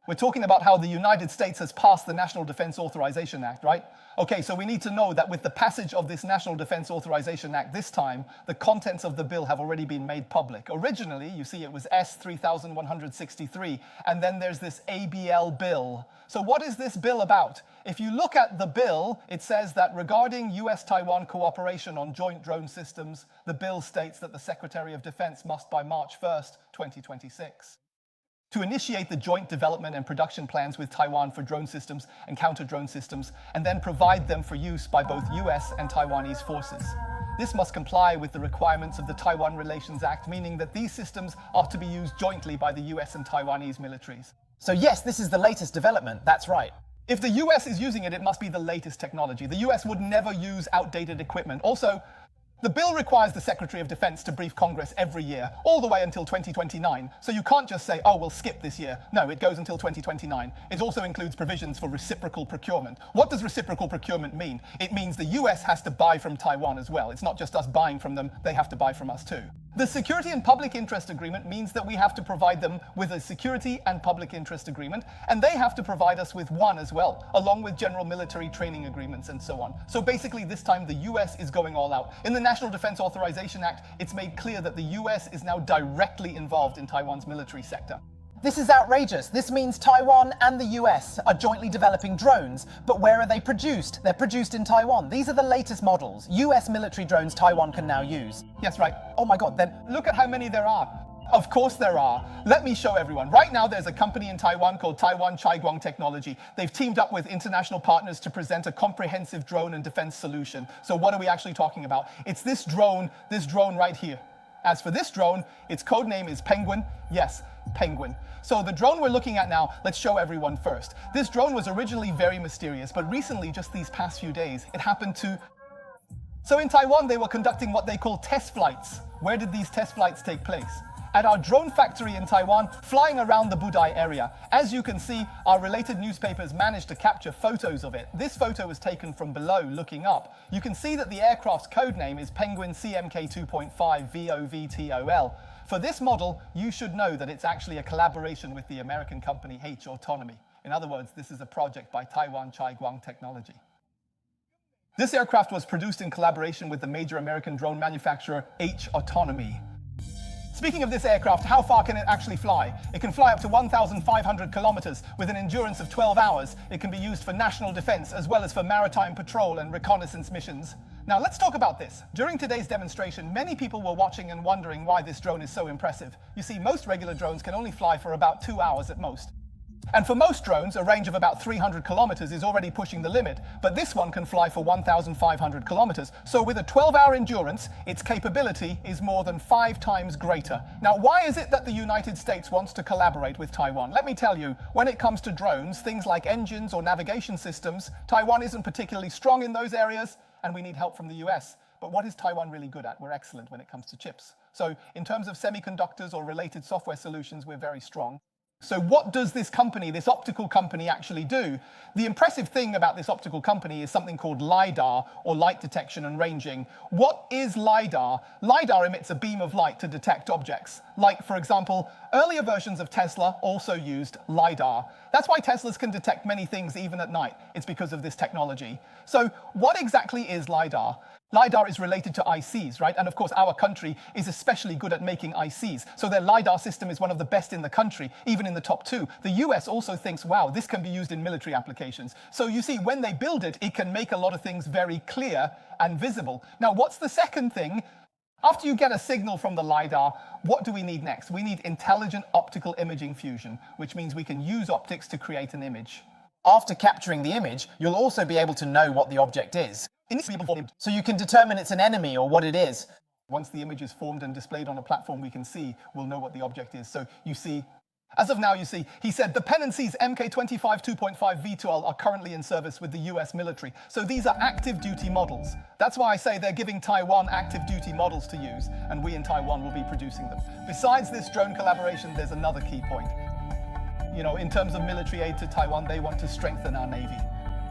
We're talking about how the United States has passed the National Defense Authorization Act, right? Okay, so we need to know that with the passage of this National Defense Authorization Act this time, the contents of the bill have already been made public. Originally, you see, it was S 3163, and then there's this ABL bill. So what is this bill about? If you look at the bill, it says that regarding US-Taiwan cooperation on joint drone systems, the bill states that the Secretary of Defense must, by March 1st, 2026, to initiate the joint development and production plans with Taiwan for drone systems and counter-drone systems, and then provide them for use by both US and Taiwanese forces. This must comply with the requirements of the Taiwan Relations Act, meaning that these systems are to be used jointly by the US and Taiwanese militaries. So yes, this is the latest development, that's right. If the US is using it, it must be the latest technology. The US would never use outdated equipment. Also, the bill requires the Secretary of Defense to brief Congress every year, all the way until 2029. So you can't just say, oh, we'll skip this year. No, it goes until 2029. It also includes provisions for reciprocal procurement. What does reciprocal procurement mean? It means the US has to buy from Taiwan as well. It's not just us buying from them, they have to buy from us too. The Security and Public Interest Agreement means that we have to provide them with a Security and Public Interest Agreement, and they have to provide us with one as well, along with general military training agreements and so on. So basically this time the US is going all out. In the National Defense Authorization Act, it's made clear that the US is now directly involved in Taiwan's military sector. This is outrageous. This means Taiwan and the US are jointly developing drones, but where are they produced? They're produced in Taiwan. These are the latest models. US military drones Taiwan can now use. Yes, right. Oh my God, then Look at how many there are. Of course there are. Let me show everyone. Right now there's a company in Taiwan called Taiwan Chaiguang Technology. They've teamed up with international partners to present a comprehensive drone and defense solution. So what are we actually talking about? It's this drone right here. As for this drone, its code name is Penguin. Yes, Penguin. So the drone we're looking at now, let's show everyone first. This drone was originally very mysterious, but recently, just these past few days, it happened to... So in Taiwan, they were conducting what they call test flights. Where did these test flights take place? At our drone factory in Taiwan, flying around the Budai area. As you can see, our related newspapers managed to capture photos of it. This photo was taken from below, looking up. You can see that the aircraft's code name is Penguin CMK 2.5 VOVTOL. For this model, you should know that it's actually a collaboration with the American company H Autonomy. In other words, this is a project by Taiwan Chaiguang Technology. This aircraft was produced in collaboration with the major American drone manufacturer H Autonomy. Speaking of this aircraft, how far can it actually fly? It can fly up to 1,500 kilometers with an endurance of 12 hours. It can be used for national defense as well as for maritime patrol and reconnaissance missions. Now let's talk about this. During today's demonstration, many people were watching and wondering why this drone is so impressive. You see, most regular drones can only fly for about 2 hours at most. And for most drones, a range of about 300 kilometers is already pushing the limit, but this one can fly for 1,500 kilometers. So with a 12-hour endurance, its capability is more than 5 times greater. Now, why is it that the United States wants to collaborate with Taiwan? Let me tell you, when it comes to drones, things like engines or navigation systems, Taiwan isn't particularly strong in those areas, and we need help from the US. But what is Taiwan really good at? We're excellent when it comes to chips. So in terms of semiconductors or related software solutions, we're very strong. So what does this company, this optical company, actually do? The impressive thing about this optical company is something called LiDAR, or light detection and ranging. What is LiDAR? LiDAR emits a beam of light to detect objects. Like, for example, earlier versions of Tesla also used LiDAR. That's why Teslas can detect many things even at night. It's because of this technology. So what exactly is LiDAR? LiDAR is related to ICs, right? And of course, our country is especially good at making ICs. So their LiDAR system is one of the best in the country, even in the top 2. The US also thinks, wow, this can be used in military applications. So you see, when they build it, it can make a lot of things very clear and visible. Now, what's the second thing? After you get a signal from the LiDAR, what do we need next? We need intelligent optical imaging fusion, which means we can use optics to create an image. after capturing the image, you'll also be able to know what the object is. So you can determine it's an enemy or what it is. Once the image is formed and displayed on a platform we can see, we'll know what the object is. So you see, as of now, you see, he said the Penancy's MK25 2.5 V12 are currently in service with the US military. So these are active duty models. That's why I say they're giving Taiwan active duty models to use, and we in Taiwan will be producing them. Besides this drone collaboration, there's another key point. You know, in terms of military aid to Taiwan, they want to strengthen our Navy.